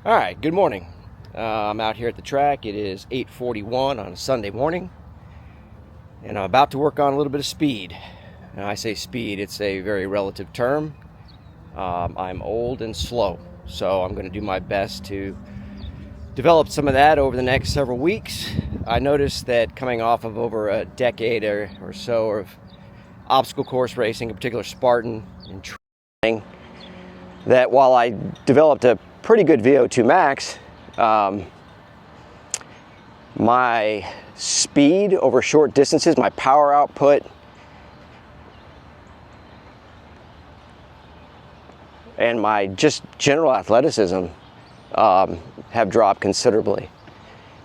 All right, good morning. I'm out here at the track. It is 8:41 on a Sunday morning, and I'm about to work on a little bit of speed. Now, I say speed, it's a very relative term. I'm old and slow, so I'm going to do my best to develop some of that over the next several weeks. I noticed that coming off of over a decade or so of obstacle course racing, in particular Spartan and training, that while I developed a pretty good VO₂max, my speed over short distances, my power output, and my just general athleticism have dropped considerably.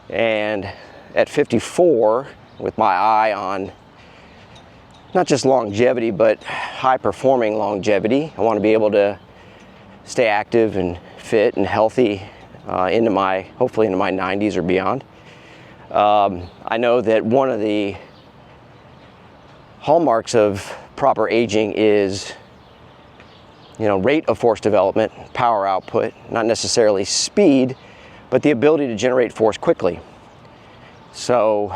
And at 54, with my eye on not just longevity, but high-performing longevity, I want to be able to stay active and fit and healthy hopefully into my 90s or beyond. I know that one of the hallmarks of proper aging is, rate of force development, power output, not necessarily speed, but the ability to generate force quickly. So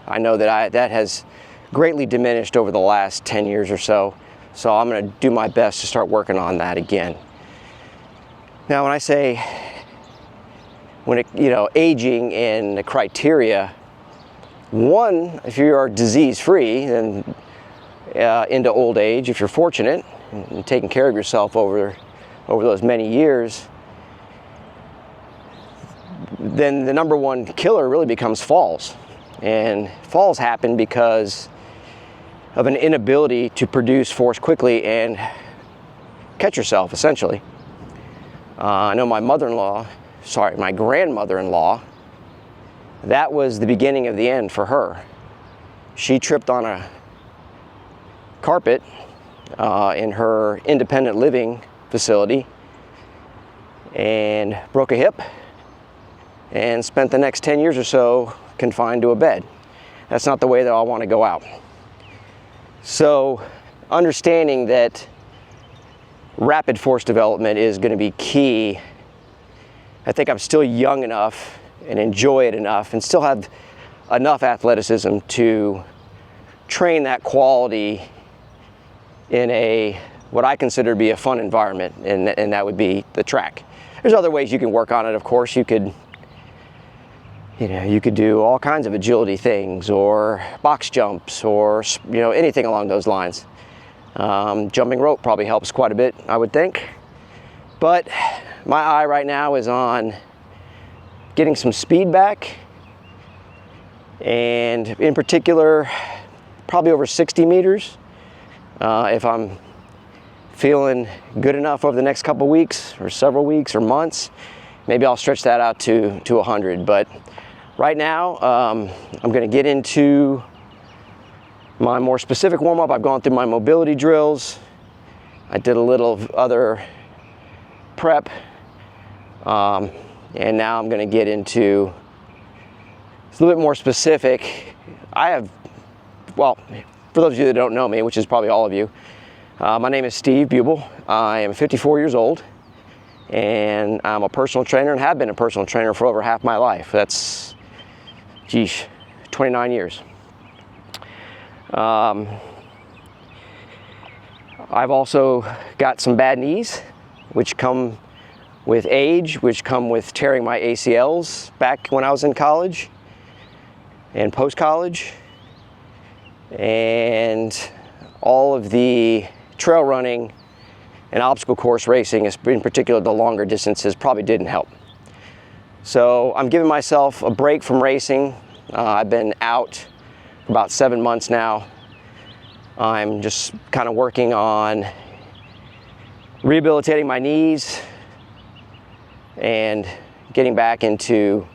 I know that that has greatly diminished over the last 10 years or so. So I'm going to do my best to start working on that again. Now, when I say, aging and the criteria, one, if you are disease-free and into old age, if you're fortunate and taking care of yourself over those many years, then the number one killer really becomes falls. And falls happen because of an inability to produce force quickly and catch yourself, essentially. I know my grandmother-in-law, that was the beginning of the end for her. She tripped on a carpet in her independent living facility and broke a hip and spent the next 10 years or so confined to a bed. That's not the way that I want to go out. So understanding that rapid force development is going to be key. I think I'm still young enough and enjoy it enough and still have enough athleticism to train that quality in what I consider to be a fun environment, and that would be the track. There's other ways you can work on it, of course. You could do all kinds of agility things or box jumps or anything along those lines. Jumping rope probably helps quite a bit, I would think. But my eye right now is on getting some speed back, and in particular, probably over 60 meters. If I'm feeling good enough over the next couple weeks or several weeks or months, maybe I'll stretch that out to 100. But right now, I'm going to get into my more specific warm-up. I've gone through my mobility drills. I did a little other prep. And now I'm going to get into a little bit more specific. For those of you that don't know me, which is probably all of you, my name is Steve Bubel. I am 54 years old, and I'm a personal trainer and have been a personal trainer for over half my life. That's, 29 years. I've also got some bad knees, which come with age, which come with tearing my ACLs back when I was in college and post-college. And all of the trail running and obstacle course racing, in particular the longer distances, probably didn't help. So I'm giving myself a break from racing. I've been out for about 7 months now. I'm just kind of working on rehabilitating my knees and getting back into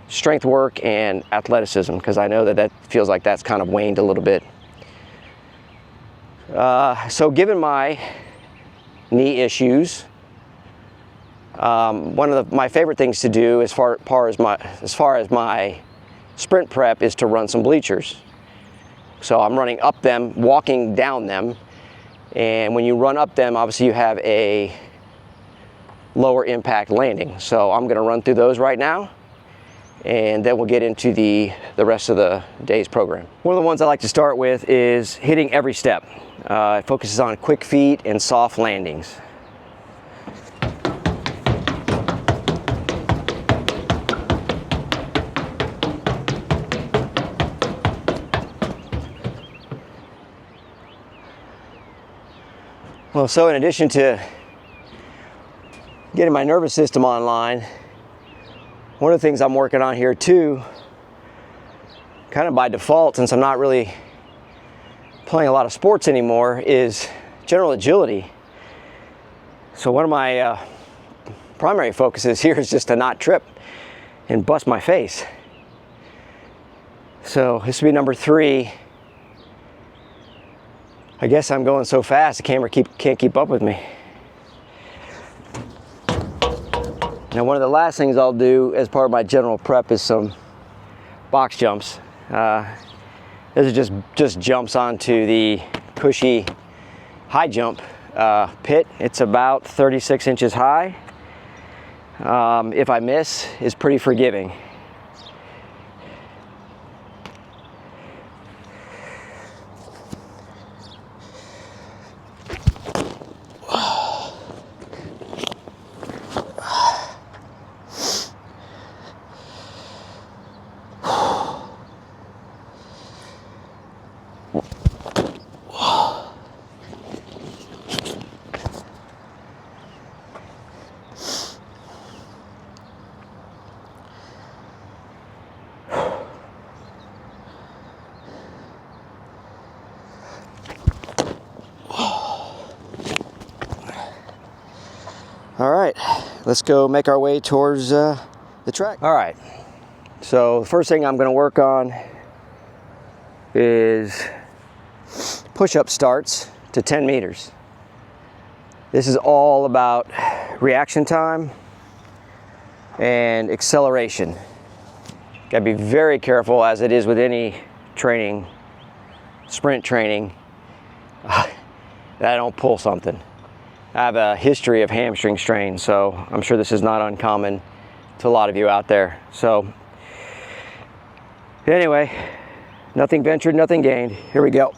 strength work and athleticism, because I know that feels like that's kind of waned a little bit. So given my knee issues, one of my favorite things to do as far as my sprint prep is to run some bleachers. So I'm running up them, walking down them, and when you run up them, obviously you have a lower impact landing. So I'm going to run through those right now, and then we'll get into the rest of the day's program. One of the ones I like to start with is hitting every step. It focuses on quick feet and soft landings. Well, so in addition to getting my nervous system online, one of the things I'm working on here too, kind of by default, since I'm not really playing a lot of sports anymore, is general agility. So one of my primary focuses here is just to not trip and bust my face. So this will be number 3. I guess I'm going so fast the camera can't keep up with me. Now, one of the last things I'll do as part of my general prep is some box jumps. This is just jumps onto the cushy high jump pit. It's about 36 inches high. If I miss, it's pretty forgiving. All right, let's go make our way towards the track. All right, so the first thing I'm going to work on is push-up starts to 10 meters. This is all about reaction time and acceleration. Got to be very careful, as it is with any training, sprint training, that I don't pull something. I have a history of hamstring strain, so I'm sure this is not uncommon to a lot of you out there. So anyway, nothing ventured, nothing gained. Here we go.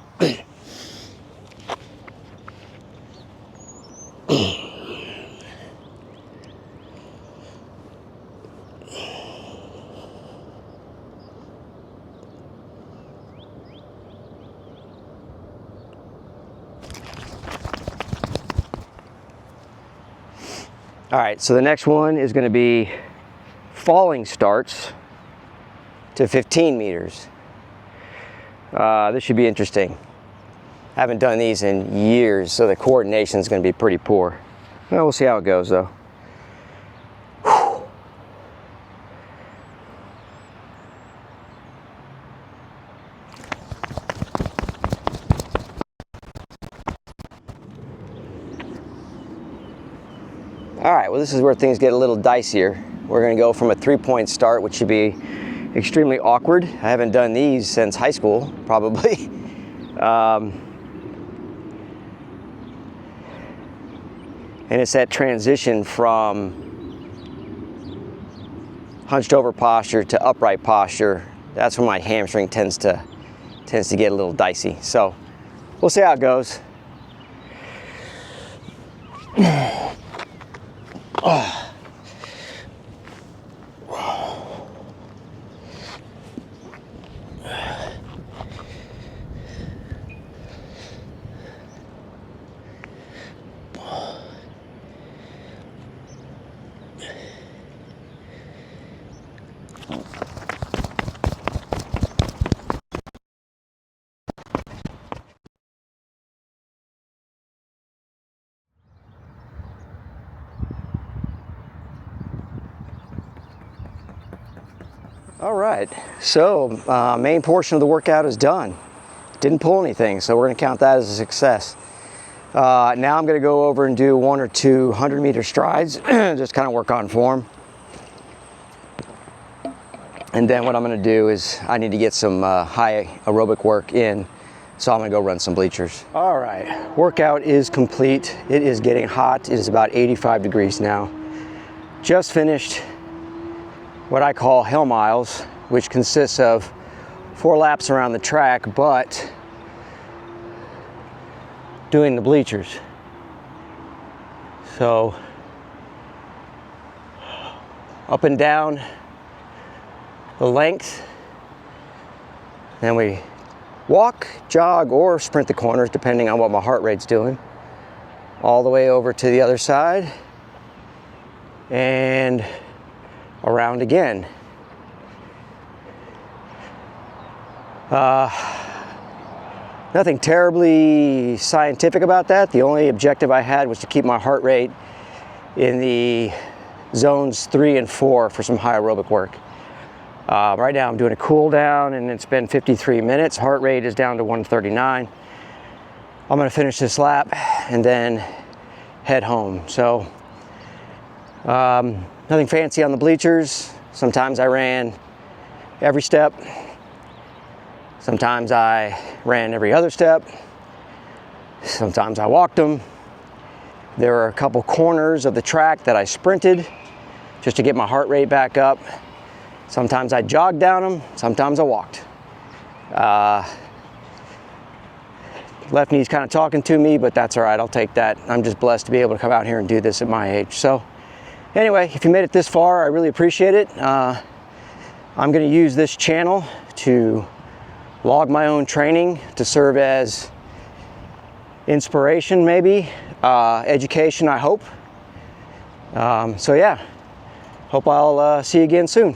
All right, so the next one is going to be falling starts to 15 meters. This should be interesting. I haven't done these in years, so the coordination is going to be pretty poor. Well, we'll see how it goes, though. All right, well, this is where things get a little dicier. We're going to go from a 3-point start, which should be extremely awkward. I haven't done these since high school, probably. And it's that transition from hunched over posture to upright posture. That's when my hamstring tends to get a little dicey. So we'll see how it goes. All right, so main portion of the workout is done. Didn't pull anything, so we're gonna count that as a success. Now I'm gonna go over and do 1 or 2 100-meter strides, just kind of work on form. And then what I'm gonna do is I need to get some high aerobic work in, so I'm gonna go run some bleachers. All right, workout is complete. It is getting hot. It is about 85 degrees now. just finished what I call hell miles, which consists of 4 laps around the track, but doing the bleachers. So up and down the length, then we walk, jog, or sprint the corners depending on what my heart rate's doing, all the way over to the other side and around again. Nothing terribly scientific about that. The only objective I had was to keep my heart rate in the zones 3 and 4 for some high aerobic work. Right now I'm doing a cool down and it's been 53 minutes. Heart rate is down to 139. I'm gonna finish this lap and then head home. So nothing fancy on the bleachers. Sometimes I ran every step. Sometimes I ran every other step. Sometimes I walked them. There are a couple corners of the track that I sprinted just to get my heart rate back up. Sometimes I jogged down them, sometimes I walked. Left knee's kind of talking to me, but that's all right, I'll take that. I'm just blessed to be able to come out here and do this at my age. So anyway, if you made it this far, I really appreciate it. I'm gonna use this channel to log my own training to serve as inspiration, maybe, education, I hope. So yeah, hope I'll see you again soon.